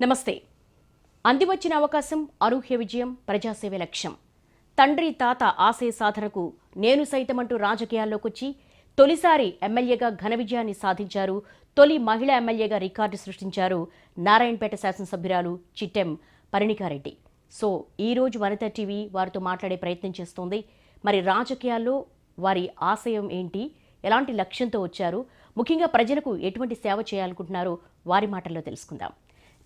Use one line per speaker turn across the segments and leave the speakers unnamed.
నమస్తే. అందివచ్చిన అవకాశం అనూహ్య విజయం, ప్రజాసేవే లక్ష్యం. తండ్రి తాత ఆశయ సాధనకు నేను సైతమంటూ రాజకీయాల్లోకొచ్చి తొలిసారి ఎమ్మెల్యేగా ఘన విజయాన్ని సాధించారు. తొలి మహిళా ఎమ్మెల్యేగా రికార్డు సృష్టించారు నారాయణపేట శాసనసభ్యురాలు చిట్టెం పరిణికారెడ్డి. సో ఈరోజు వనితా టీవీ వారితో మాట్లాడే ప్రయత్నం చేస్తోంది. మరి రాజకీయాల్లో వారి ఆశయం ఏంటి, ఎలాంటి లక్ష్యంతో వచ్చారు, ముఖ్యంగా ప్రజలకు ఎటువంటి సేవ చేయాలనుకుంటున్నారో వారి మాటల్లో తెలుసుకుందాం.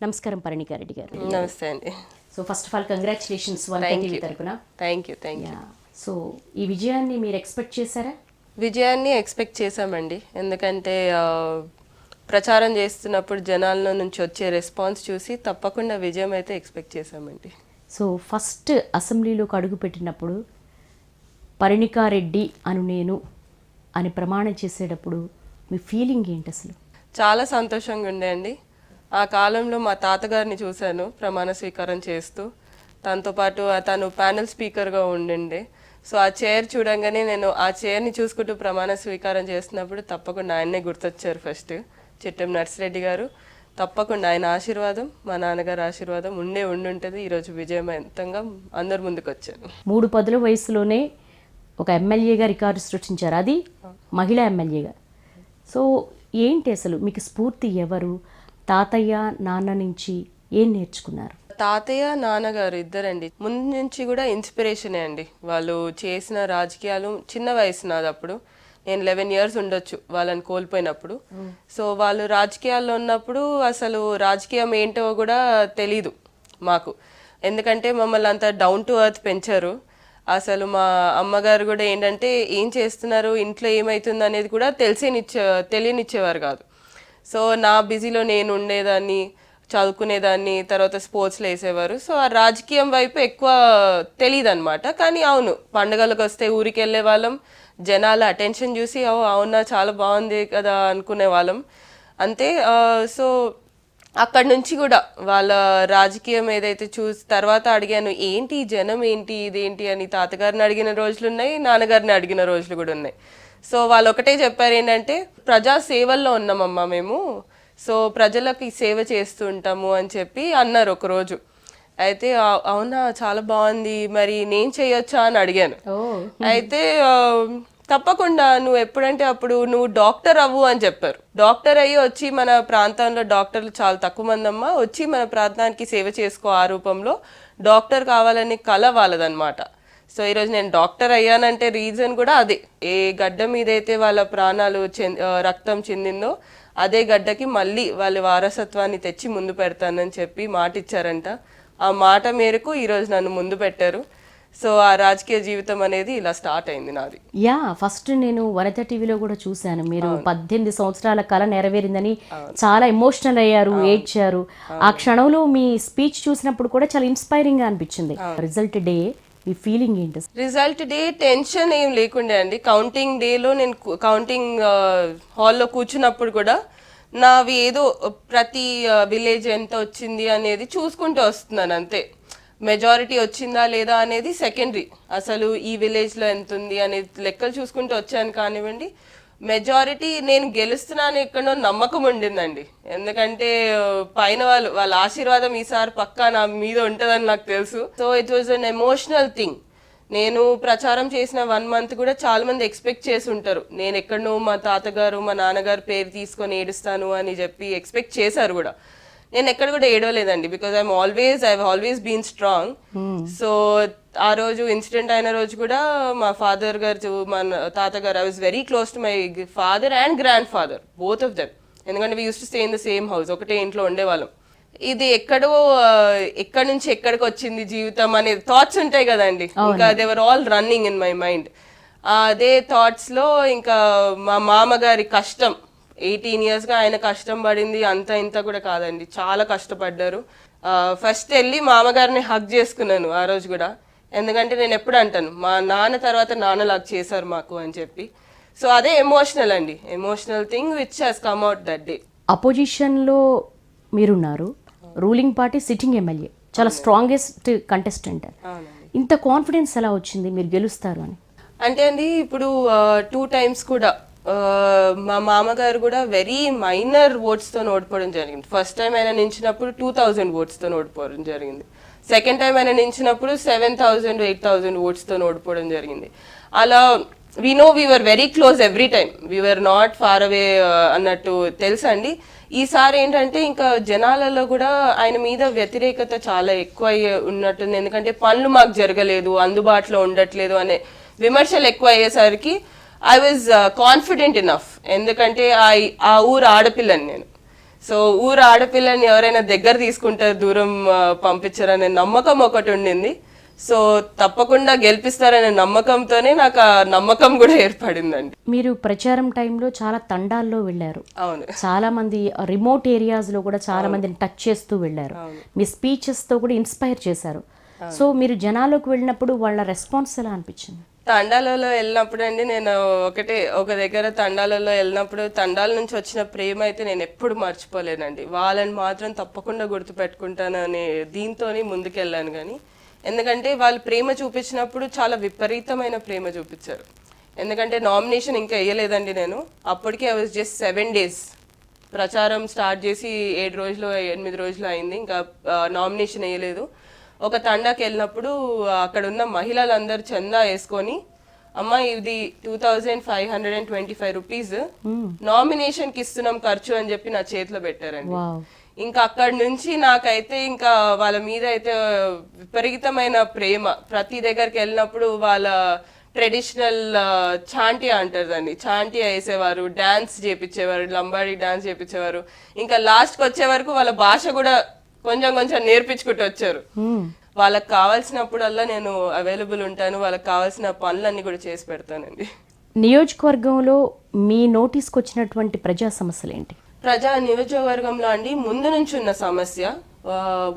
నమస్కారం పరిణికారెడ్డి గారు.
నమస్తే అండి.
So first of all congratulations Vanitha TV తరపున.
Thank you.
సో ఈ విజయాన్ని మీరు ఎక్స్పెక్ట్ చేశారా?
విజయాన్ని ఎక్స్పెక్ట్ చేశామండి. ఎందుకంటే ప్రచారం చేస్తున్నప్పుడు జనాల నుంచి వచ్చే రెస్పాన్స్ చూసి తప్పకుండా విజయం అయితే ఎక్స్పెక్ట్ చేశామండి.
సో ఫస్ట్ అసెంబ్లీలోకి అడుగు పెట్టినప్పుడు పరిణికారెడ్డి అను నేను అని ప్రమాణం చేసేటప్పుడు మీ ఫీలింగ్ ఏంటి అసలు?
చాలా సంతోషంగా ఉండే అండి. ఆ కాలంలో మా తాతగారిని చూశాను ప్రమాణ స్వీకారం చేస్తూ. తనతో పాటు తను ప్యానెల్ స్పీకర్గా ఉండిండే. సో ఆ చైర్ చూడంగానే నేను ఆ చైర్ని చూసుకుంటూ ప్రమాణ స్వీకారం చేస్తున్నప్పుడు తప్పకుండా ఆయన్నే గుర్తొచ్చారు. ఫస్ట్ చిట్టెం నర్సిరెడ్డి గారు. తప్పకుండా ఆయన ఆశీర్వాదం, మా నాన్నగారి ఆశీర్వాదం ఉండుంటుంది. ఈరోజు విజయవంతంగా అందరి ముందుకు వచ్చాను. 3
పదుల వయసులోనే ఒక ఎమ్మెల్యేగా రికార్డు సృష్టించారు, అది మహిళా ఎమ్మెల్యేగా. సో ఏంటి అసలు మీకు స్ఫూర్తి ఎవరు? తాతయ్య నాన్న నుంచి ఏం నేర్చుకున్నారు?
తాతయ్య నాన్నగారు ఇద్దరండి ముందు నుంచి కూడా ఇన్స్పిరేషనే అండి. వాళ్ళు చేసిన రాజకీయాలు చిన్న వయసు నాది, అప్పుడు నేను 11 years ఉండొచ్చు వాళ్ళని కోల్పోయినప్పుడు. సో వాళ్ళు రాజకీయాల్లో ఉన్నప్పుడు అసలు రాజకీయం ఏంటో కూడా తెలీదు మాకు. ఎందుకంటే మమ్మల్ని అంత డౌన్ టు ఎర్త్ పెంచారు. అసలు మా అమ్మగారు కూడా ఏంటంటే ఏం చేస్తున్నారు, ఇంట్లో ఏమవుతుంది అనేది కూడా తెలియనిచ్చేవారు కాదు. సో నా బిజీలో నేను ఉండేదాన్ని, చదువుకునేదాన్ని, తర్వాత స్పోర్ట్స్లో వేసేవారు. సో ఆ రాజకీయం వైపు ఎక్కువ తెలియదు అనమాట. కానీ అవును, పండుగలకు వస్తే ఊరికి వెళ్ళే వాళ్ళం, జనాల అటెన్షన్ చూసి అవునా చాలా బాగుంది కదా అనుకునే వాళ్ళం అంతే. సో అక్కడి నుంచి కూడా వాళ్ళ రాజకీయం ఏదైతే చూసి తర్వాత అడిగాను, ఏంటి జనం ఏంటి ఇదేంటి అని. తాతగారిని అడిగిన రోజులు ఉన్నాయి, నాన్నగారిని అడిగిన రోజులు కూడా ఉన్నాయి. సో వాళ్ళు ఒకటే చెప్పారు, ఏంటంటే ప్రజా సేవల్లో ఉన్నామమ్మా మేము, సో ప్రజలకి సేవ చేస్తూ ఉంటాము అని చెప్పి అన్నారు ఒకరోజు. అయితే అవునా చాలా బాగుంది, మరి నేను చేయొచ్చా అని అడిగాను. అయితే తప్పకుండా నువ్వు ఎప్పుడంటే అప్పుడు నువ్వు డాక్టర్ అవ్వు అని చెప్పారు. డాక్టర్ అయ్యి వచ్చి మన ప్రాంతంలో డాక్టర్లు చాలా తక్కువ మంది అమ్మా, వచ్చి మన ప్రాంతానికి సేవ చేసుకో, ఆ రూపంలో డాక్టర్ కావాలని కల వాళ్ళదన్నమాట. సో ఈరోజు నేను డాక్టర్ అయ్యానంటే రీజన్ కూడా అదే. ఏ గడ్డ మీదైతే వాళ్ళ ప్రాణాలు రక్తం చెందిందో అదే గడ్డకి మళ్ళీ వాళ్ళ వారసత్వాన్ని తెచ్చి ముందు పెడతానని చెప్పి మాట ఇచ్చారంట. ఆ మాట మేరకు ఈరోజు నన్ను ముందు పెట్టారు. సో ఆ రాజకీయ జీవితం అనేది ఇలా స్టార్ట్ అయింది నాది.
ఫస్ట్ నేను వనితా టీవీలో కూడా చూశాను, మీరు 18 సంవత్సరాల కళ నెరవేరిందని చాలా ఎమోషనల్ అయ్యారు, ఏడ్చారు. ఆ క్షణంలో మీ స్పీచ్ చూసినప్పుడు కూడా చాలా ఇన్స్పైరింగ్ గా అనిపించింది. రిజల్ట్ డే మీ ఫీలింగ్ ఏంటి?
రిజల్ట్ డే టెన్షన్ ఏం లేకుండే అండి. కౌంటింగ్ డేలో నేను కౌంటింగ్ హాల్లో కూర్చున్నప్పుడు కూడా నావి ఏదో ప్రతి విలేజ్ ఎంత వచ్చింది అనేది చూసుకుంటూ వస్తున్నాను అంతే. మెజారిటీ వచ్చిందా లేదా అనేది సెకండరీ. అసలు ఈ విలేజ్లో ఎంత ఉంది అనేది లెక్కలు చూసుకుంటూ వచ్చాను కానివ్వండి. మెజారిటీ నేను గెలుస్తున్నాను ఎక్కడో నమ్మకం ఉండిందండి. ఎందుకంటే పైన వాళ్ళ ఆశీర్వాదం ఈసారి పక్కా నా మీద ఉంటుందని నాకు తెలుసు. So it was an emotional thing. నేను ప్రచారం చేసిన 1 month కూడా చాలా మంది ఎక్స్పెక్ట్ చేసి ఉంటారు, నేను ఎక్కడనో మా తాతగారు మా నాన్నగారు పేరు తీసుకొని ఏడుస్తాను అని చెప్పి ఎక్స్పెక్ట్ చేశారు కూడా. నేను ఎక్కడ కూడా ఏడవలేదండి, because I always been strong. So ఆ రోజు ఇన్సిడెంట్ అయిన రోజు కూడా మా ఫాదర్ గారు, మా తాతగారు, I was very close to my father and grandfather, both of them. ఎందుకంటే we use to stay in the same house, ఒకటే ఇంట్లో ఉండేవాళ్ళం. ఇది ఎక్కడి నుంచి ఎక్కడికి వచ్చింది జీవితం అనే థాట్స్ ఉంటాయి కదండి, ఇంకా they're all running in my mind. అదే థాట్స్ లో ఇంకా మా మామగారి కష్టం, 18 years ఆయన కష్టం పడింది అంత ఇంత కూడా కాదండి, చాలా కష్టపడ్డారు. ఫస్ట్ వెళ్ళి మామగారిని హగ్ చేసుకున్నాను ఆ రోజు కూడా. ఎందుకంటే నేను ఎప్పుడు అంటాను, మా నాన్న తర్వాత నాన్నలాగా చేశారు మాకు అని చెప్పి. సో అదే ఎమోషనల్ అండి, emotional thing which has come out that day.
అపోజిషన్లో మీరున్నారు, రూలింగ్ పార్టీ సిట్టింగ్ ఎమ్మెల్యే, చాలా స్ట్రాంగెస్ట్ కంటెస్టెంట్. ఇంత కాన్ఫిడెన్స్ ఎలా వచ్చింది మీరు గెలుస్తారు అని?
అంటే అండి ఇప్పుడు 2 times కూడా మా మామగారు కూడా వెరీ మైనర్ ఓట్స్తో ఓడిపోవడం జరిగింది. ఫస్ట్ టైం ఆయన నించినప్పుడు 2000 ఓట్స్తో ఓడిపోవడం జరిగింది. సెకండ్ టైం ఆయన నించినప్పుడు 7000 8000 ఓట్స్తో ఓడిపోవడం జరిగింది. అలా we know we're very close every time, we're not far away అన్నట్టు తెలుసండి. ఈసారి ఏంటంటే ఇంకా జనాలలో కూడా ఆయన మీద వ్యతిరేకత చాలా ఎక్కువ ఉన్నట్టుంది. ఎందుకంటే పనులు మాకు జరగలేదు, అందుబాటులో ఉండట్లేదు అనే విమర్శలు ఎక్కువ అయ్యేసరికి ఐ వాజ్ కాన్ఫిడెంట్ ఇనఫ్. ఎందుకంటే ఆ ఊరు ఆడపిల్లని నేను. సో ఊరు ఆడపిల్లని ఎవరైనా దగ్గర తీసుకుంటారు, దూరం పంపించారనే నమ్మకం ఒకటి ఉండింది. సో తప్పకుండా గెలిపిస్తారనే నమ్మకంతోనే నాకు ఆ నమ్మకం కూడా ఏర్పడిందండి.
మీరు ప్రచారం టైంలో చాలా తండాల్లో వెళ్ళారు.
అవును,
చాలా మంది రిమోట్ ఏరియాస్లో కూడా చాలా మందిని టచ్ చేస్తూ వెళ్ళారు. మీ స్పీచెస్తో కూడా ఇన్స్పైర్ చేశారు. సో మీరు జనాల్లోకి వెళ్ళినప్పుడు వాళ్ళ రెస్పాన్స్ ఎలా అనిపించింది?
తండాలలో వెళ్ళినప్పుడు అండి, నేను ఒక దగ్గర తండాలలో వెళ్ళినప్పుడు తండాల నుంచి వచ్చిన ప్రేమ అయితే నేను ఎప్పుడు మర్చిపోలేనండి. వాళ్ళని మాత్రం తప్పకుండా గుర్తుపెట్టుకుంటానని దీంతోనే ముందుకెళ్ళాను. కానీ ఎందుకంటే వాళ్ళు ప్రేమ చూపించినప్పుడు చాలా విపరీతమైన ప్రేమ చూపించారు. ఎందుకంటే నామినేషన్ ఇంకా వేయలేదండి నేను. అప్పటికే ఐ వాజ్ జస్ట్ 7 days ప్రచారం స్టార్ట్ చేసి 7 రోజులు 8 రోజులు అయింది. ఇంకా నామినేషన్ వేయలేదు. ఒక తండాకి వెళ్ళినప్పుడు అక్కడ ఉన్న మహిళలందరూ చందా వేసుకొని, అమ్మ ఇది 2525 రూపీస్ నామినేషన్కి ఇస్తున్నాం ఖర్చు అని చెప్పి నా చేతిలో పెట్టారండి. ఇంకా అక్కడి నుంచి నాకైతే ఇంకా వాళ్ళ మీద అయితే విపరీతమైన ప్రేమ. ప్రతి దగ్గరికి వెళ్ళినప్పుడు వాళ్ళ ట్రెడిషనల్ చాంటియా అంటారు దాన్ని, చాంటియా వేసేవారు, డాన్స్ చేపించేవారు, లంబాడీ డాన్స్ చేపించేవారు. ఇంకా లాస్ట్కి వచ్చే వరకు వాళ్ళ భాష కూడా కొంచెం కొంచెం నేర్పించుకుంటూ వచ్చారు. వాళ్ళకి కావాల్సినప్పుడల్లా నేను అవైలబుల్ ఉంటాను, వాళ్ళకి కావాల్సిన పనులన్నీ కూడా చేసి పెడతానండి.
నియోజకవర్గంలో మీ నోటీస్కి వచ్చినటువంటి ప్రజా సమస్యలు ఏంటి?
నియోజకవర్గంలో అండి ముందు నుంచి ఉన్న సమస్య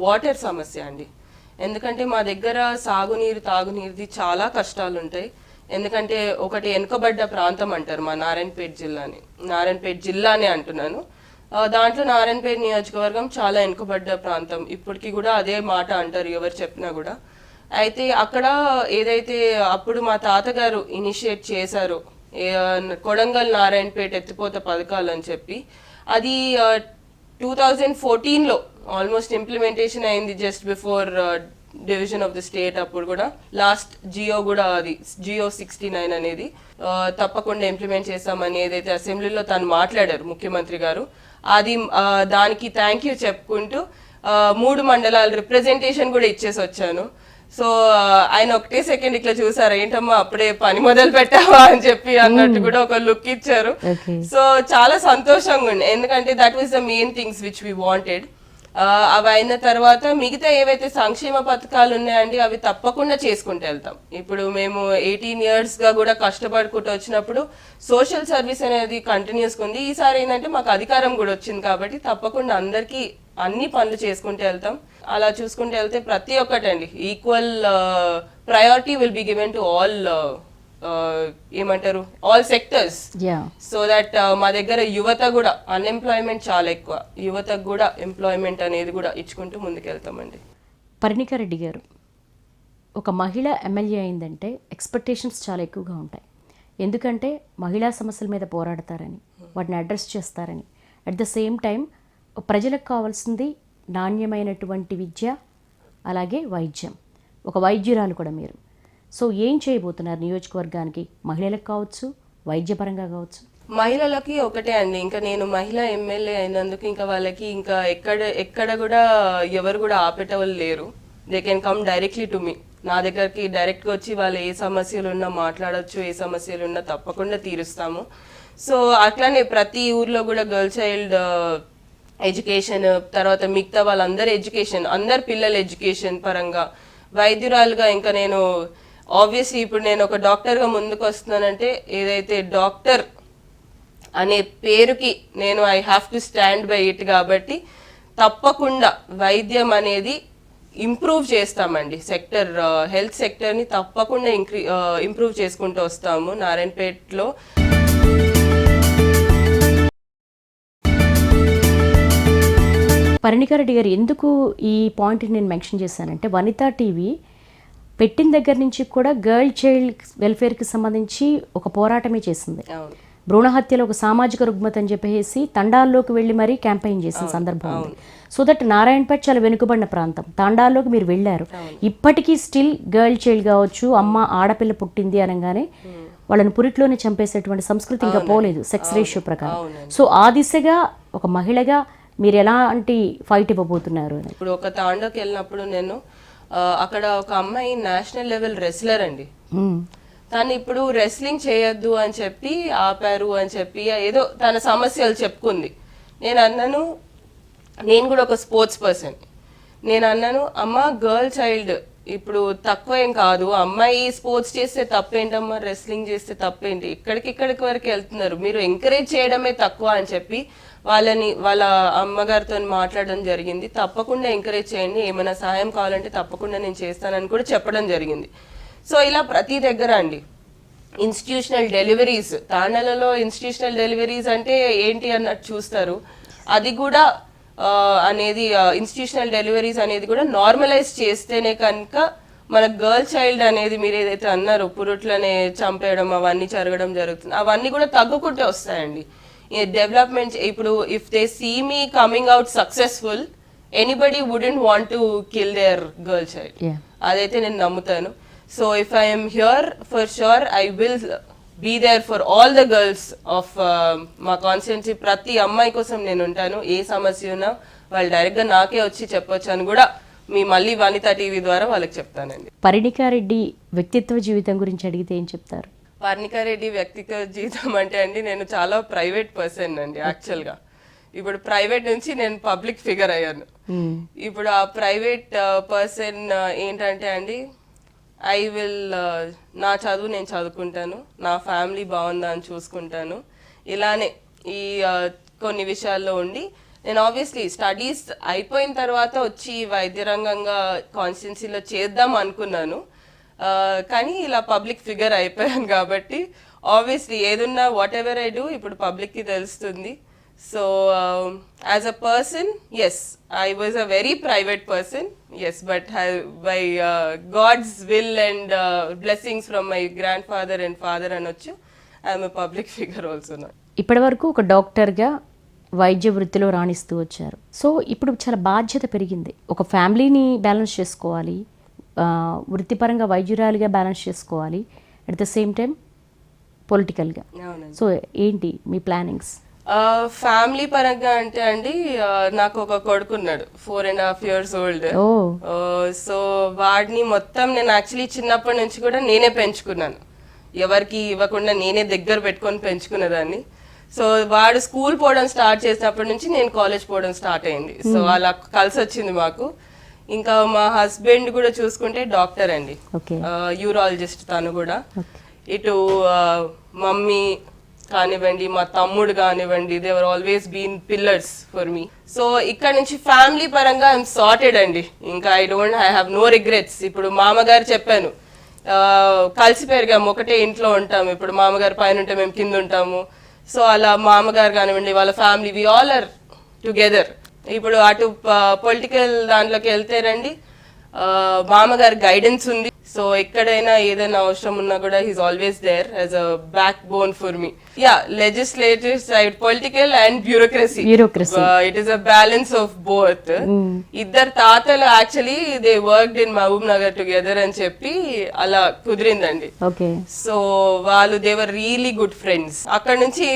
వాటర్ సమస్య అండి. ఎందుకంటే మా దగ్గర సాగునీరు తాగునీరుది చాలా కష్టాలు ఉంటాయి. ఎందుకంటే ఒకటి వెనుకబడ్డ ప్రాంతం అంటారు మా నారాయణపేట జిల్లానే అంటున్నాను. దాంట్లో నారాయణపేట నియోజకవర్గం చాలా వెనుకబడ్డ ప్రాంతం. ఇప్పటికీ కూడా అదే మాట అంటారు ఎవరు చెప్పినా కూడా. అయితే అక్కడ ఏదైతే అప్పుడు మా తాతగారు ఇనిషియేట్ చేశారో కొడంగల్ నారాయణపేట ఎత్తిపోత పథకాలు అని చెప్పి, అది 2014లో ఆల్మోస్ట్ ఇంప్లిమెంటేషన్ అయింది, just before division of the state. అప్పుడు కూడా లాస్ట్ జియో కూడా అది జియో 69 అనేది తప్పకుండా ఇంప్లిమెంట్ చేస్తామని ఏదైతే అసెంబ్లీలో తను మాట్లాడారు ముఖ్యమంత్రి గారు, అది దానికి థ్యాంక్ యూ చెప్పుకుంటూ 3 మండలాల రిప్రజెంటేషన్ కూడా ఇచ్చేసి వచ్చాను. సో ఆయన ఒకటే సెకండ్ ఇట్లా చూసారు, ఏంటమ్మా అప్పుడే పని మొదలు పెట్టావా అని చెప్పి అన్నట్టు కూడా ఒక లుక్ ఇచ్చారు. సో చాలా సంతోషంగా ఉండే, ఎందుకంటే that was the main things which we wanted. అవి అయిన తర్వాత మిగతా ఏవైతే సంక్షేమ పథకాలు ఉన్నాయండి అవి తప్పకుండా చేసుకుంటూ వెళ్తాం. ఇప్పుడు మేము 18 years గా కూడా కష్టపడుకుంటూ వచ్చినప్పుడు సోషల్ సర్వీస్ అనేది కంటిన్యూస్గా ఉంది. ఈసారి ఏంటంటే మాకు అధికారం కూడా వచ్చింది కాబట్టి తప్పకుండా అందరికీ అన్ని పనులు చేసుకుంటూ వెళ్తాం. అలా చూసుకుంటూ వెళ్తే ప్రతి ఒక్కటండి equal priority will be given to all ఏమంటారు ఆల్ సెక్టర్స్. సో దట్ మా దగ్గర యువత కూడా అన్ఎంప్లాయ్మెంట్ చాలా ఎక్కువ, యువతకు కూడా ఎంప్లాయ్మెంట్ అనేది కూడా ఇచ్చుకుంటూ ముందుకెళ్తామండి.
పరిణికారెడ్డి గారు, ఒక మహిళ ఎమ్మెల్యే అయిందంటే ఎక్స్పెక్టేషన్స్ చాలా ఎక్కువగా ఉంటాయి. ఎందుకంటే మహిళా సమస్యల మీద పోరాడతారని, వాటిని అడ్రస్ చేస్తారని. అట్ ద సేమ్ టైం ప్రజలకు కావాల్సింది నాణ్యమైనటువంటి విద్య, అలాగే వైద్యం. ఒక వైద్యురాలు కూడా మీరు. సో ఏం చేయబోతున్నారు నియోజకవర్గానికి, మహిళలకు కావచ్చు, వైద్యపరంగా కావచ్చు?
మహిళలకి ఒకటే అండి, ఇంకా నేను మహిళా ఎమ్మెల్యే అయినందుకు ఇంకా వాళ్ళకి ఇంకా ఎక్కడ కూడా ఎవరు కూడా ఆపేటవాళ్ళు లేరు. They can come directly to me. నా దగ్గరికి డైరెక్ట్గా వచ్చి వాళ్ళు ఏ సమస్యలు ఉన్నా మాట్లాడచ్చు, ఏ సమస్యలు ఉన్నా తప్పకుండా తీరుస్తాము. సో అట్లానే ప్రతి ఊర్లో కూడా గర్ల్ చైల్డ్ ఎడ్యుకేషన్, తర్వాత మిగతా వాళ్ళందరి ఎడ్యుకేషన్, అందరి పిల్లల ఎడ్యుకేషన్ పరంగా, వైద్యురాలుగా ఇంకా నేను ఆబ్వియస్లీ ఇప్పుడు నేను ఒక డాక్టర్గా ముందుకు వస్తున్నానంటే ఏదైతే డాక్టర్ అనే పేరుకి నేను I have to stand by it. కాబట్టి తప్పకుండా వైద్యం అనేది ఇంప్రూవ్ చేస్తామండి. హెల్త్ సెక్టర్ని తప్పకుండా ఇంప్రూవ్ చేసుకుంటూ వస్తాము నారాయణపేటలో.
పరిణికారెడ్డి గారు, ఎందుకు ఈ పాయింట్ నేను మెన్షన్ చేశానంటే, వనితా టీవీ పెట్టిన దగ్గర నుంచి కూడా గర్ల్ చైల్డ్ వెల్ఫేర్కి సంబంధించి ఒక పోరాటమే చేసింది. భ్రూణ హత్యలో ఒక సామాజిక రుగ్మత అని చెప్పేసి తండాల్లోకి వెళ్ళి మరీ క్యాంపెయిన్ చేసిన సందర్భం ఉంది. సో దట్ నారాయణపేట చాలా వెనుకబడిన ప్రాంతం, తాండాల్లోకి మీరు వెళ్ళారు. ఇప్పటికీ స్టిల్ గర్ల్ చైల్డ్ కావచ్చు, అమ్మ ఆడపిల్ల పుట్టింది అనగానే వాళ్ళని పురిట్లోనే చంపేసేటువంటి సంస్కృతి ఇంకా పోలేదు సెక్స్ రేషియో ప్రకారం. సో ఆ దిశగా ఒక మహిళగా మీరు ఎలాంటి ఫైట్ ఇవ్వబోతున్నారు అని?
ఇప్పుడు ఒక తాండోకి వెళ్ళినప్పుడు నేను అక్కడ ఒక అమ్మాయి నేషనల్ లెవెల్ రెస్లర్ అండి, తను ఇప్పుడు రెస్లింగ్ చేయొద్దు అని చెప్పి ఆపారు అని చెప్పి ఏదో తన సమస్యలు చెప్పుకుంది. నేను అన్నాను, నేను కూడా ఒక స్పోర్ట్స్ పర్సన్, నేను అన్నాను అమ్మ గర్ల్ చైల్డ్ ఇప్పుడు తక్కువ ఏం కాదు, అమ్మాయి స్పోర్ట్స్ చేస్తే తప్పేంటమ్మా, రెస్లింగ్ చేస్తే తప్పేంటి, ఇక్కడికి వరకు వెళ్తున్నారు, మీరు ఎంకరేజ్ చేయడమే తక్కువ అని చెప్పి వాళ్ళ అమ్మగారితో మాట్లాడడం జరిగింది. తప్పకుండా ఎంకరేజ్ చేయండి, ఏమైనా సహాయం కావాలంటే తప్పకుండా నేను చేస్తానని కూడా చెప్పడం జరిగింది. సో ఇలా ప్రతి దగ్గర అండి ఇన్స్టిట్యూషనల్ డెలివరీస్, తాండలలో ఇన్స్టిట్యూషనల్ డెలివరీస్ అంటే ఏంటి అన్నట్టు చూస్తారు. అది కూడా అనేది ఇన్స్టిట్యూషనల్ డెలివరీస్ అనేది కూడా నార్మలైజ్ చేస్తేనే కనుక మన గర్ల్ చైల్డ్ అనేది మీరు ఏదైతే అన్నారో పురుట్లనే చంపేయడం అవన్నీ జరగడం జరుగుతుంది, అవన్నీ కూడా తగ్గుకుంటూ వస్తాయండి. డెవలప్మెంట్ ఇప్పుడు if they see me coming out successful, anybody wouldn't want to kill their girl child, అదైతే నేను నమ్ముతాను. So if I am here for sure I will be there for all the girls of మా constituency. ప్రతి అమ్మాయి కోసం నేను ఉంటాను, ఏ సమస్య ఉన్నా వాళ్ళు డైరెక్ట్ గా నాకే వచ్చి చెప్పొచ్చు అని కూడా మీ మళ్ళీ వనిత టీవీ ద్వారా వాళ్ళకి చెప్తానండి.
పరిణికారెడ్డి వ్యక్తిత్వ జీవితం గురించి అడిగితే ఏం చెప్తారు?
పరిణికారెడ్డి వ్యక్తిగత జీవితం అంటే అండి, నేను చాలా ప్రైవేట్ పర్సన్ అండి యాక్చువల్గా. ఇప్పుడు ప్రైవేట్ నుంచి నేను పబ్లిక్ ఫిగర్ అయ్యాను. ఇప్పుడు ఆ ప్రైవేట్ పర్సన్ ఏంటంటే అండి, ఐ విల్ నా చదువు నేను చదువుకుంటాను, నా ఫ్యామిలీ బాగుందా అని చూసుకుంటాను. ఇలానే ఈ కొన్ని విషయాల్లో ఉండి నేను ఆబ్వియస్లీ స్టడీస్ అయిపోయిన తర్వాత వచ్చి వైద్య రంగంగా కాన్స్టిట్యున్సీలో చేద్దాం అనుకున్నాను, కానీ ఇలా పబ్లిక్ ఫిగర్ అయిపోయాను కాబట్టి ఆబ్వియస్లీ ఏదున్నా వాట్ ఎవర్ ఐ డూ ఇప్పుడు పబ్లిక్కి తెలుస్తుంది. So as a person as I was a very private person, yes, but by God's will and blessings from my grandfather and father అనొచ్చు, I'm a public figure also.
ఇప్పటి వరకు ఒక డాక్టర్గా వైద్య వృత్తిలో రాణిస్తూ వచ్చారు. సో ఇప్పుడు చాలా బాధ్యత పెరిగింది, ఒక ఫ్యామిలీని బ్యాలెన్స్ చేసుకోవాలి, వృత్తిపరంగా వైద్యురాలిగా బ్యాలెన్స్ చేసుకోవాలి, అట్ ద సేమ్ టైం పొలిటికల్గా. సో ఏంటి మీ ప్లానింగ్స్?
ఫ్యామిలీ పరంగా అంటే అండి, నాకు ఒక కొడుకున్నాడు 4.5 years old. సో వాడిని మొత్తం నేను యాక్చువల్లీ చిన్నప్పటి నుంచి కూడా నేనే పెంచుకున్నాను, ఎవరికి ఇవ్వకుండా నేనే దగ్గర పెట్టుకొని పెంచుకునేదాన్ని. సో వాడు స్కూల్ పోవడం స్టార్ట్ చేసినప్పటి నుంచి నేను కాలేజ్ పోవడం స్టార్ట్ అయింది. సో అలా కలిసి వచ్చింది మాకు. ఇంకా మా హస్బెండ్ కూడా చూసుకుంటే డాక్టర్ అండి, యూరాలజిస్ట్ తను కూడా. ఇటు మమ్మీ కానివ్వండి, మా తమ్ముడు కానివ్వండి, they were always been pillars for me. So ఇక్కడ నుంచి ఫ్యామిలీ పరంగా ఐఎమ్ సార్టెడ్ అండి, ఇంకా ఐ హ్యావ్ నో రిగ్రెట్స్. ఇప్పుడు మామగారు చెప్పాను, కలిసి పెరిగాము, ఒకటే ఇంట్లో ఉంటాము, ఇప్పుడు మామగారు పైన ఉంటే మేము కింద ఉంటాము. సో అలా మామగారు కానివ్వండి వాళ్ళ family we all are together. ఇప్పుడు అటు పొలిటికల్ దాంట్లోకి వెళ్తే రండి, మామగారి గైడెన్స్ ఉంది. సో ఎక్కడైనా ఏదైనా అవసరం ఉన్నా కూడా he's always there as a backbone for me. Yeah, legislative side, political and bureaucracy, it is a balance of both. ఇద్దరు తాతలు actually they worked in Mahbubnagar together అని చెప్పి అలా కుదిరిందండి. సో వాళ్ళు they were really good friends. అక్కడ నుంచి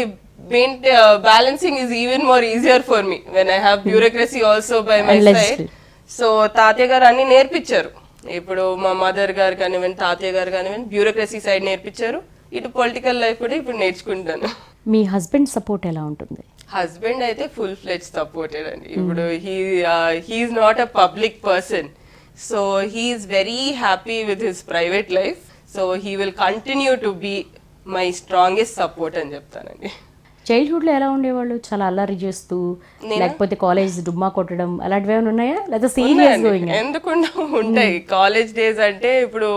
balancing is even more easier for me when I have bureaucracy also by my side. So తాతయ్య గారు అన్ని నేర్పించారు, ఇప్పుడు మా మదర్ గారు కానివ్వండి, తాతయ్య గారు కానివ్వండి బ్యూరోక్రసీ సైడ్ నేర్పించారు, ఇటు పొలిటికల్ లైఫ్ కూడా ఇప్పుడు నేర్చుకుంటాను.
మీ హస్బెండ్ సపోర్ట్ ఎలా ఉంటుంది?
హస్బెండ్ అయితే ఫుల్ ఫ్లెడ్జ్ సపోర్టెడ్ అండి. ఇప్పుడు he's not a public person, so he's very happy with his private life. So he will continue to be my strongest support అని చెప్తానండి.
చైల్డ్హుడ్లో ఎలా ఉండేవాళ్ళు? చాలా అల్లరి చేస్తూ, లేకపోతే కాలేజ్ డుమ్మా కొట్టడం అలాంటివి ఏమైనా ఉన్నాయా, లేదా సీరియస్ గోయింగ్?
ఎందుకుండా ఉంటాయి. కాలేజ్ డేస్ అంటే ఇప్పుడు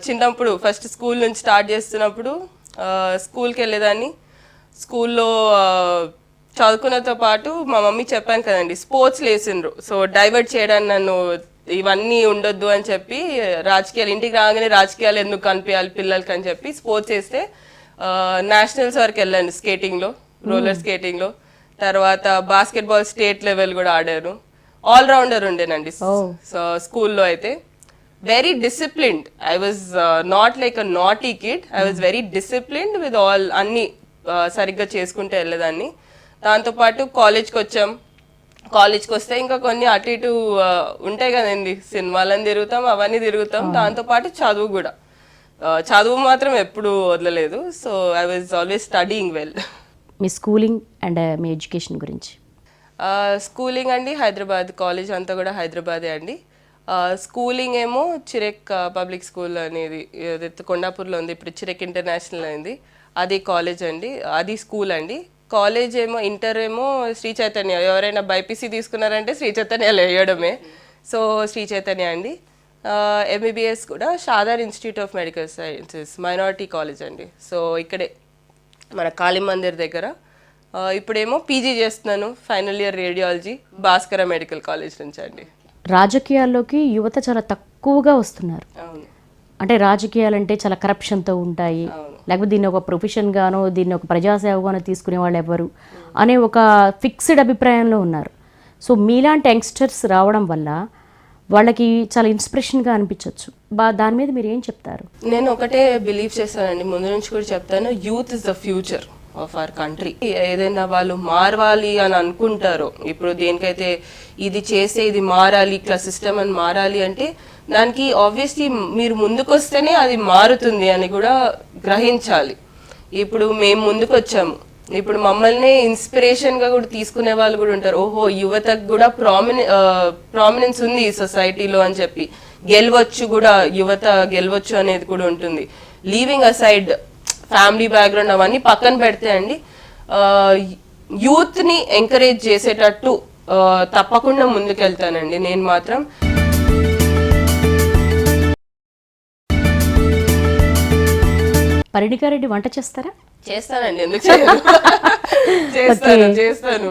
చిన్నప్పుడు ఫస్ట్ స్కూల్ నుంచి స్టార్ట్ చేస్తున్నప్పుడు స్కూల్కి వెళ్ళేదాన్ని. స్కూల్లో చదువుకున్నతో పాటు మా మమ్మీ చెప్పాను కదండి, స్పోర్ట్స్ వేసిండ్రు. సో డైవర్ట్ చేయడానికి నన్ను ఇవన్నీ ఉండొద్దు అని చెప్పి, రాజకీయాలు ఇంటికి రాగానే రాజకీయాలు ఎందుకు కనిపించాలి పిల్లలకి అని చెప్పి స్పోర్ట్స్ వేస్తే నేషనల్స్ వరకు వెళ్ళాను స్కేటింగ్లో, రోలర్ స్కేటింగ్లో. తర్వాత బాస్కెట్బాల్ స్టేట్ లెవెల్ కూడా ఆడాను. ఆల్రౌండర్ ఉండేనండి స్కూల్లో అయితే. Very disciplined. I was not like a naughty kid. I was very disciplined with all, అన్ని సరిగ్గా చేసుకుంటూ వెళ్ళేదాన్ని. దాంతోపాటు కాలేజ్కి వచ్చాం. కాలేజ్కి వస్తే ఇంకా కొన్ని అటు ఇటు ఉంటాయి కదండి, సినిమాలని తిరుగుతాం, అవన్నీ తిరుగుతాం. దాంతోపాటు చదువు కూడా, చదువు మాత్రం ఎప్పుడు వదలలేదు. So I was always studying well.
Me schooling and me education గురించి.
స్కూలింగ్ అండి హైదరాబాద్, కాలేజ్ అంతా కూడా హైదరాబాదే అండి. స్కూలింగ్ ఏమో చిరెక్ పబ్లిక్ స్కూల్ అనేది కొండాపూర్లో ఉంది, ఇప్పుడు చిరెక్ ఇంటర్నేషనల్ అయింది, అది కాలేజ్ అండి, అది స్కూల్ అండి. కాలేజ్ ఏమో ఇంటర్ ఏమో శ్రీ చైతన్య. ఎవరైనా బైపీసీ తీసుకున్నారంటే శ్రీ చైతన్యలో వేయడమే. సో శ్రీ చైతన్య అండి. ఎంబీబీఎస్ కూడా Shadan institute of medical sciences, minority college అండి. సో ఇక్కడే మన కాళీ మందిర్ దగ్గర. ఇప్పుడేమో పీజీ చేస్తున్నాను, final year radiology, Bhaskara medical college నుంచి అండి.
రాజకీయాల్లోకి యువత చాలా తక్కువగా వస్తున్నారు.
అవును.
అంటే రాజకీయాలంటే చాలా కరప్షన్తో ఉంటాయి, లేకపోతే దీన్ని ఒక ప్రొఫెషన్ గానో దీన్ని ఒక ప్రజాసేవగానో తీసుకునే వాళ్ళు ఎవరు అనే ఒక ఫిక్స్డ్ అభిప్రాయంలో ఉన్నారు. సో మీలాంటి యంగ్స్టర్స్ రావడం వల్ల వాళ్ళకి చాలా ఇన్స్పిరేషన్గా అనిపించవచ్చు. దాని మీద మీరు ఏం చెప్తారు?
నేను ఒకటే బిలీవ్ చేస్తానండి, ముందు నుంచి కూడా చెప్తాను, youth is the future of our country. ఏదైనా వాళ్ళు మారవాలి అని అనుకుంటారో, ఇప్పుడు దేనికైతే ఇది చేస్తే ఇది మారాలి, ఇట్లా సిస్టమ్ అని మారాలి అంటే దానికి ఆబ్వియస్లీ మీరు ముందుకు వస్తేనే అది మారుతుంది అని కూడా గ్రహించాలి. ఇప్పుడు మేము ముందుకు వచ్చాము, ఇప్పుడు మమ్మల్ని ఇన్స్పిరేషన్గా కూడా తీసుకునే వాళ్ళు కూడా ఉంటారు. ఓహో, యువతకు కూడా ప్రామినెన్స్ ఉంది ఈ సొసైటీలో అని చెప్పి, గెలవచ్చు కూడా, యువత గెలవచ్చు అనేది కూడా ఉంటుంది. లీవింగ్ అసైడ్ ఫ్యామిలీ బ్యాక్గ్రౌండ్ అవన్నీ పక్కన పెడితే అండి, యూత్ని ఎంకరేజ్ చేసేటట్టు తప్పకుండా ముందుకెళ్తానండి నేను మాత్రం.
పరిణికారెడ్డి వంట చేస్తారా?
చేస్తానండి, ఎందుకు చేస్తాను.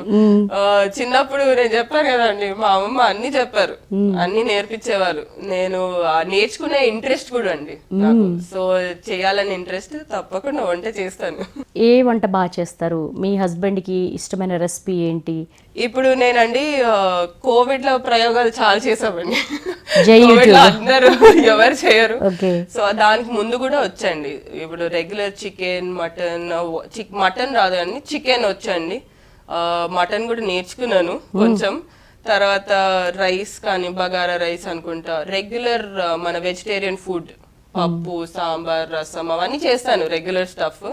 చిన్నప్పుడు నేను చెప్పాను కదండి, మా అమ్మమ్మ అన్ని చెప్పారు, అన్ని నేర్పించేవారు. నేను నేర్చుకునే ఇంట్రెస్ట్ కూడా అండి నాకు. సో చేయాలని ఇంట్రెస్ట్, తప్పకుండా వంట చేస్తాను.
ఏ వంట బాగా చేస్తారు? మీ హస్బెండ్ కి ఇష్టమైన రెసిపీ ఏంటి?
ఇప్పుడు నేనండి కోవిడ్ లో ప్రయోగాలు చాలా చేసామండి. అందరూ ఎవరు చేయరు. సో దానికి ముందు కూడా వచ్చండి. ఇప్పుడు రెగ్యులర్ చికెన్, మటన్ రాదు కానీ చికెన్ వచ్చండి. మటన్ కూడా నేర్చుకున్నాను కొంచెం. తర్వాత రైస్ కానీ, బగారా రైస్ అనుకుంటా, రెగ్యులర్ మన వెజిటేరియన్ ఫుడ్, పప్పు, సాంబార్, రసం అవన్నీ చేస్తాను, రెగ్యులర్ స్టఫ్.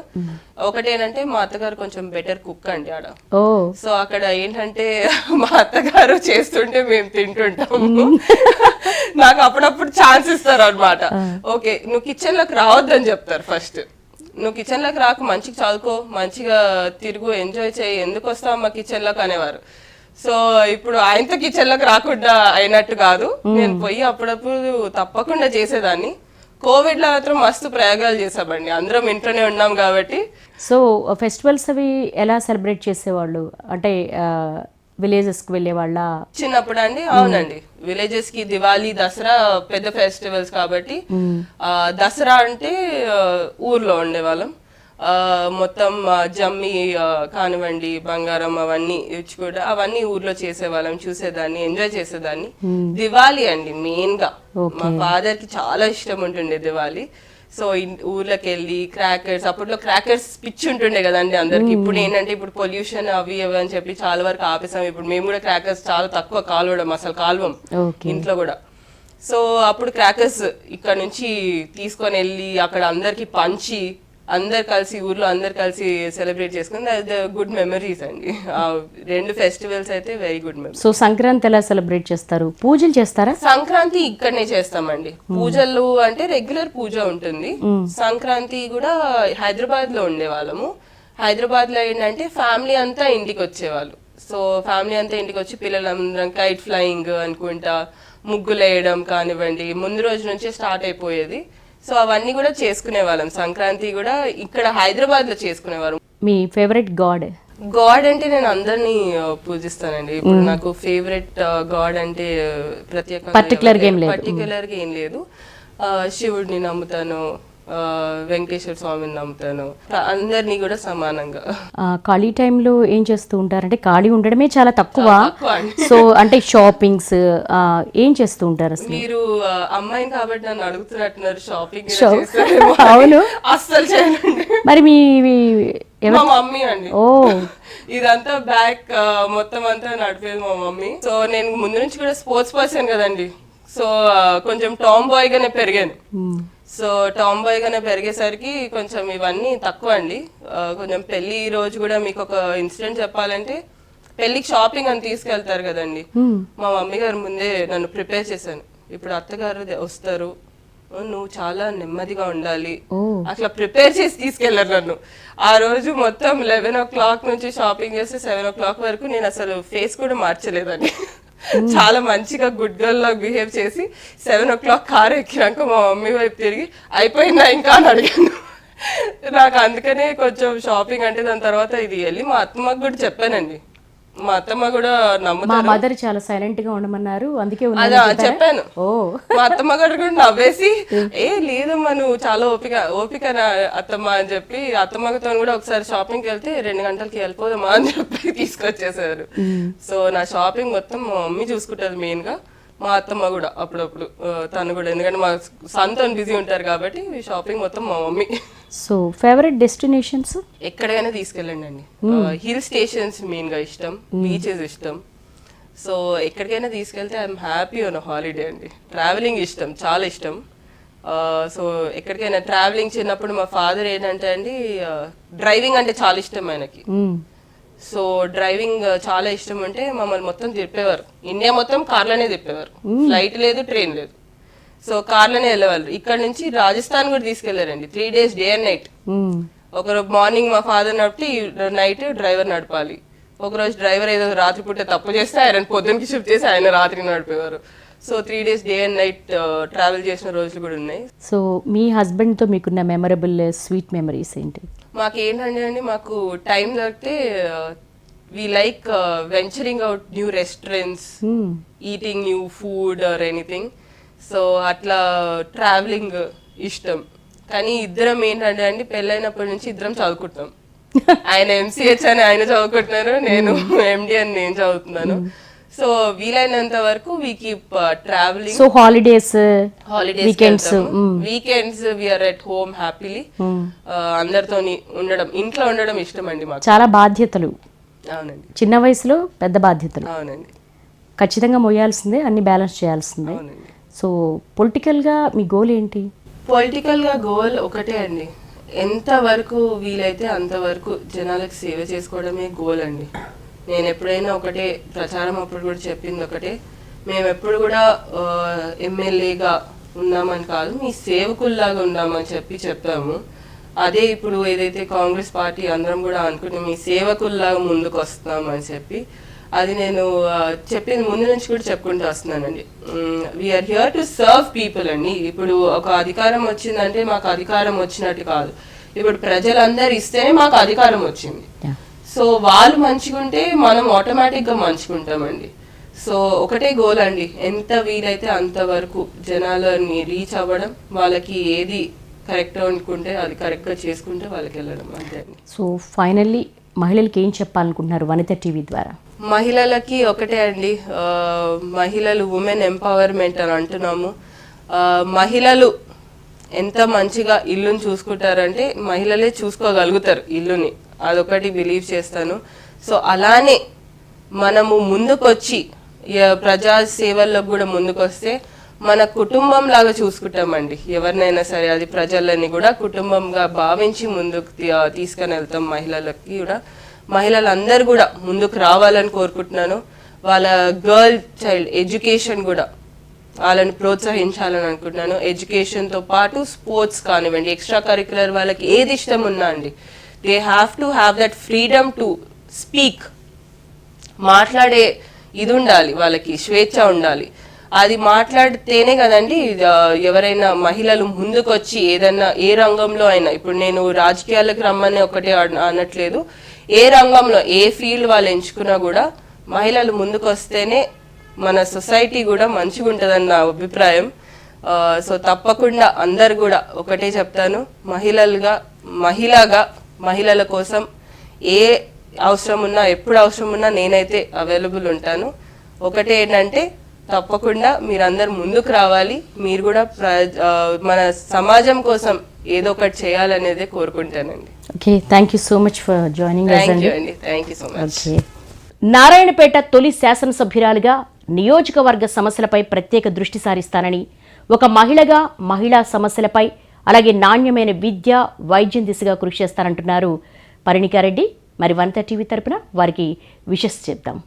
ఒకటేనంటే మా అత్తగారు కొంచెం బెటర్ కుక్ అండి ఆడ. సో అక్కడ ఏంటంటే మా అత్తగారు చేస్తుంటే మేము తింటుంటాము. నాకు అప్పుడప్పుడు ఛాన్స్ ఇస్తారు అనమాట. ఓకే, నువ్వు కిచెన్ లోకి రావద్దని చెప్తారు ఫస్ట్. నువ్వు కిచెన్ లోకి రాకు, మంచిగా చదువుకో, మంచిగా తిరుగు, ఎంజాయ్ చేయి, ఎందుకు వస్తావు మా కిచెన్ లోకి అనేవారు. సో ఇప్పుడు ఆయనతో కిచెన్ లోకి రాకుండా అయినట్టు కాదు, నేను పోయి అప్పుడప్పుడు తప్పకుండా చేసేదాన్ని. కోవిడ్ లో మాత్రం మస్తు ప్రయోగాలు చేసామండి, అందరం ఇంట్లోనే ఉన్నాం కాబట్టి.
సో ఫెస్టివల్స్ అవి ఎలా సెలబ్రేట్ చేసేవాళ్ళు? అంటే విలేజెస్ కి వెళ్ళే వాళ్ళ?
చిన్నప్పుడు అండి, అవునండి, విలేజెస్ కి దివాళీ, దసరా పెద్ద ఫెస్టివల్స్ కాబట్టి. దసరా అంటే ఊర్లో ఉండేవాళ్ళం. మొత్తం జమ్మి కానివ్వండి, బంగారం అవన్నీ ఇచ్చి కూడా అవన్నీ ఊర్లో చేసేవాళ్ళం, చూసేదాన్ని, ఎంజాయ్ చేసేదాన్ని. దివాళీ అండి మెయిన్ గా మా ఫాదర్ కి చాలా ఇష్టం ఉంటుండే దివాళీ. సో ఊర్లోకి వెళ్ళి క్రాకర్స్, అప్పట్లో క్రాకర్స్ పిచ్చి ఉంటుండే కదండి అందరికి. ఇప్పుడు ఏంటంటే ఇప్పుడు పొల్యూషన్ అవి అవి అని చెప్పి చాలా వరకు ఆపేసాం. ఇప్పుడు మేము కూడా క్రాకర్స్ చాలా తక్కువ కాల్వడం, అసలు కాల్వం ఇంట్లో కూడా. సో అప్పుడు క్రాకర్స్ ఇక్కడ నుంచి తీసుకొని వెళ్ళి అక్కడ అందరికి పంచి, అందరు కలిసి ఊర్లో అందరు కలిసి సెలబ్రేట్ చేసుకుని, అది గుడ్ మెమరీస్ అండి. రెండు ఫెస్టివల్స్ అయితే very good memories.
So Sankranti ఎలా సెలబ్రేట్ చేస్తారు? పూజలు చేస్తారా?
సంక్రాంతి ఇక్కడనే చేస్తామండి. పూజలు అంటే రెగ్యులర్ పూజ ఉంటుంది. సంక్రాంతి కూడా హైదరాబాద్ లో ఉండేవాళ్ళము. హైదరాబాద్ లో ఏంటంటే ఫ్యామిలీ అంతా ఇంటికి వచ్చేవాళ్ళు. సో ఫ్యామిలీ అంతా ఇంటికి వచ్చి పిల్లలందరం కైట్ ఫ్లయింగ్ అనుకుంటా, ముగ్గులు వేయడం కానివ్వండి, ముందు రోజు నుంచే స్టార్ట్ అయిపోయేది. సో అవన్నీ కూడా చేసుకునే వాళ్ళం. సంక్రాంతి కూడా ఇక్కడ హైదరాబాద్ లో చేసుకునేవారు.
మీ ఫేవరెట్ గాడ్?
గాడ్ అంటే నేను అందరినీ పూజిస్తానండి. ఇప్పుడు నాకు ఫేవరెట్ గాడ్ అంటే పర్టికులర్ గా ఏం లేదు. శివుడిని నమ్ముతాను, వెంకటేశ్వర స్వామిని నమ్ముతాను, అందరినీ కూడా సమానంగా.
ఖాళీ టైంలో ఏం చేస్తూ ఉంటారు? అంటే ఖాళీ ఉండడమే చాలా తక్కువ.
తక్కువ అండి.
సో అంటే షాపింగ్స్ ఏం చేస్తూ ఉంటారు అసలు?
మీరు అమ్మాయిని కాబట్టి నన్ను అడుగుతున్నట్టున్నారు షాపింగ్.
అవును,
అస్సలు చేయనండి.
మరి మీ
మా మమ్మీ అండి.
ఓ,
ఇదంతా బ్యాక్ మొత్తం అంతా నడిపేది మా మమ్మీ. సో నేను ముందు నుంచి కూడా స్పోర్ట్స్ పర్సన్ కదండి. సో కొంచెం టామ్ బాయ్ గానే పెరిగాను. సో టామ్ బాయ్ గానే పెరిగేసరికి కొంచెం ఇవన్నీ తక్కువ అండి. కొంచెం పెళ్లి రోజు కూడా మీకు ఒక ఇన్సిడెంట్ చెప్పాలంటే, పెళ్లికి షాపింగ్ అని తీసుకెళ్తారు కదండి. మా మమ్మీ గారు ముందే నన్ను ప్రిపేర్ చేశాను. ఇప్పుడు అత్తగారు వస్తారు, నువ్వు చాలా నెమ్మదిగా ఉండాలి, అట్లా ప్రిపేర్ చేసి తీసుకెళ్లారు నన్ను. ఆ రోజు మొత్తం 11 o'clock నుంచి షాపింగ్ చేస్తే 7 o'clock వరకు నేను అసలు ఫేస్ కూడా మార్చలేదండి. చాలా మంచిగా గుడ్ గర్ల్ లాగా బిహేవ్ చేసి 7 o'clock కారు ఎక్కినాక మా మమ్మీ వైపు తిరిగి అయిపోయిందా ఇంకా అని అడిగాను. నాకు అందుకనే కొంచెం షాపింగ్ అంటే దాని తర్వాత ఇది వెళ్ళి మా అత్తమ్మకి కూడా చెప్పానండి. మా అత్తమ్మ కూడా నమ్ముతారు.
మా మదర్ చాలా సైలెంట్ గా ఉండమన్నారు, అందుకే
చెప్పాను. మా అత్తమ్మ గారు కూడా నవ్వేసి, లేదమ్మా నువ్వు చాలా ఓపిక అత్తమ్మ అని చెప్పి, అత్తమ్మతో కూడా ఒకసారి షాపింగ్కి వెళ్తే 2 గంటలకి వెళ్ళిపోదామా అని చెప్పి తీసుకొచ్చేసారు. సో నా షాపింగ్ మొత్తం మా మమ్మీ చూసుకుంటారు మెయిన్ గా. మా అత్తమ్మ కూడా అప్పుడప్పుడు తను కూడా, ఎందుకంటే మా సొంత బిజీ ఉంటారు కాబట్టి షాపింగ్ మొత్తం మా మమ్మీ.
సో ఫేవరెట్ డెస్టినేషన్స్
ఎక్కడికైనా తీసుకెళ్ళండి అండి. హిల్ స్టేషన్స్ మెయిన్ గా ఇష్టం, బీచెస్ ఇష్టం. సో ఎక్కడికైనా తీసుకెళ్తే ఐఎమ్ హ్యాపీ ఆన్ హాలిడే అండి. ట్రావెలింగ్ ఇష్టం, చాలా ఇష్టం. సో ఎక్కడికైనా ట్రావెలింగ్ చిన్నప్పుడు మా ఫాదర్ ఏంటంటే అండి, డ్రైవింగ్ అంటే చాలా ఇష్టం ఆయనకి. సో డ్రైవింగ్ చాలా ఇష్టం అంటే మమ్మల్ని మొత్తం తిప్పేవారు. ఇండియా మొత్తం కార్లోనే తిప్పేవారు, ఫ్లైట్ లేదు, ట్రైన్ లేదు. సో కార్లోనే వెళ్ళేవాళ్ళు. ఇక్కడ నుంచి రాజస్థాన్ కూడా తీసుకెళ్లారండి. 3 days డే అండ్ నైట్. ఒకరోజు మార్నింగ్ మా ఫాదర్ నడిపి నైట్ డ్రైవర్ నడపాలి. ఒకరోజు డ్రైవర్ ఏదో రాత్రిపూట తప్పు చేస్తే ఆయన పొద్దునకి షిఫ్ట్ చేసి ఆయన రాత్రి నడిపేవారు. So 3 days day and night travel చేసిన రోజులు కూడా ఉన్నాయి.
సో మీ హస్బెండ్ తో మీకున్న మెమరబుల్ స్వీట్ మెమరీస్ ఏంటి?
మాకేంటంటే అండి, మాకు టైం దొరికితే we like venturing out new restaurants, eating new food or anything. So అట్లా ట్రావెలింగ్ ఇష్టం. కానీ ఇద్దరం ఏంటంటే అండి, పెళ్ళైనప్పటి నుంచి ఇద్దరం చదువుకుంటాం. ఆయన MCH అని ఆయన చదువుకుంటున్నారు, నేను MD అని నేను చదువుతున్నాను. సో వీలైనంత వరకు we keep travelling.
So holidays
weekends we are at home happily. అందరితోని ఉండడం, ఇంట్లో ఉండడం ఇష్టం అండి మాకు.
చాలా బాధ్యతలు.
అవునండి.
చిన్న వయసులో పెద్ద బాధ్యతలు.
అవునండి.
ఖచ్చితంగా మోయాల్సిందే, అన్ని బ్యాలెన్స్ చేయాల్సిందే.
అవునండి.
సో పొలిటికల్ గా మీ గోల్ ఏంటి?
పొలిటికల్ గా గోల్ ఒకటే అండి, ఎంత వరకు వీలైతే అంతవరకు జనాలకు సేవ చేసుకోవడమే గోల్ అండి. నేను ఎప్పుడైనా ఒకటే ప్రచారం అప్పుడు కూడా చెప్పింది ఒకటే, మేము ఎప్పుడు కూడా ఎమ్మెల్యేగా ఉన్నామని కాదు, మీ సేవకుల్లాగా ఉన్నామని చెప్పాము. అదే ఇప్పుడు ఏదైతే కాంగ్రెస్ పార్టీ అందరం కూడా అనుకుంటే మీ సేవకుల్లాగా ముందుకు వస్తామని చెప్పి, అది నేను చెప్పింది ముందు నుంచి కూడా చెప్పుకుంటూ వస్తున్నానండి. We are here to serve people అండి. ఇప్పుడు ఒక అధికారం వచ్చిందంటే మాకు అధికారం వచ్చినట్టు కాదు, ఇప్పుడు ప్రజలందరూ ఇస్తేనే మాకు అధికారం వచ్చింది. సో వాళ్ళు మంచిగుంటే మనం ఆటోమేటిక్గా మంచిగుంటామండి. సో ఒకటే గోల్ అండి, ఎంత వీలైతే అంతవరకు జనాలని రీచ్ అవ్వడం, వాళ్ళకి ఏది కరెక్ట్ అనుకుంటే అది కరెక్ట్గా చేసుకుంటే వాళ్ళకి వెళ్ళడం, అంతే అండి.
సో ఫైనల్లీ మహిళలకి ఏం చెప్పాలనుకుంటున్నారు వనిత టీవీ ద్వారా?
మహిళలకి ఒకటే అండి, మహిళలు ఉమెన్ ఎంపవర్మెంట్ అని అంటున్నాము. మహిళలు ఎంత మంచిగా ఇల్లుని చూసుకుంటారంటే మహిళలే చూసుకోగలుగుతారు ఇల్లుని, అదొకటి బిలీవ్ చేస్తాను. సో అలానే మనము ముందుకొచ్చి ప్రజా సేవల్లో కూడా ముందుకొస్తే మన కుటుంబం లాగా చూసుకుంటామండి ఎవరినైనా సరే. అది ప్రజలని కూడా కుటుంబంగా భావించి ముందుకు తీసుకొని వెళ్తాం. మహిళలకి కూడా, మహిళలందరూ కూడా ముందుకు రావాలని కోరుకుంటున్నాను. వాళ్ళ గర్ల్ చైల్డ్ ఎడ్యుకేషన్ కూడా వాళ్ళని ప్రోత్సహించాలని అనుకుంటున్నాను. ఎడ్యుకేషన్తో పాటు స్పోర్ట్స్ కానివ్వండి, ఎక్స్ట్రా కరిక్యులర్, వాళ్ళకి ఏది ఇష్టం ఉన్నా అండి, they have to have that freedom to speak. మాట్లాడే ఇది ఉండాలి, వాళ్ళకి స్వేచ్ఛ ఉండాలి. అది మాట్లాడితేనే కదండి ఎవరైనా మహిళలు ముందుకొచ్చి ఏదన్నా ఏ రంగంలో అయినా, ఇప్పుడు నేను రాజకీయాలకు రమ్మని ఒకటే అనట్లేదు, ఏ రంగంలో ఏ ఫీల్డ్ వాళ్ళు ఎంచుకున్నా కూడా మహిళలు ముందుకు వస్తేనే మన సొసైటీ కూడా మంచిగా ఉంటుందని నా అభిప్రాయం. సో తప్పకుండా అందరు కూడా ఒకటే చెప్తాను, మహిళగా మహిళల కోసం ఏ అవసరం ఉన్నా, ఎప్పుడు అవసరం ఉన్నా నేనైతే అవైలబుల్ ఉంటాను. ఒకటే ఏంటంటే తప్పకుండా మీరందరు ముందుకు రావాలి, మీరు కూడా మన సమాజం కోసం ఏదో ఒకటి చేయాలనేదే కోరుకుంటానండి.
Okay, thank you so much for joining us అండి.
Thank you so much.
Okay, Narayanpet తొలి శాసనసభ్యురాలుగా నియోజకవర్గ సమస్యలపై ప్రత్యేక దృష్టి సారిస్తానని, ఒక మహిళగా మహిళా సమస్యలపై అలాగే నాణ్యమైన విద్య వైద్యం దిశగా కృషి చేస్తారంటున్నారు పరిణికారెడ్డి. మరి వనిత టీవీ తరపున వారికి విషెస్ చెప్తాం.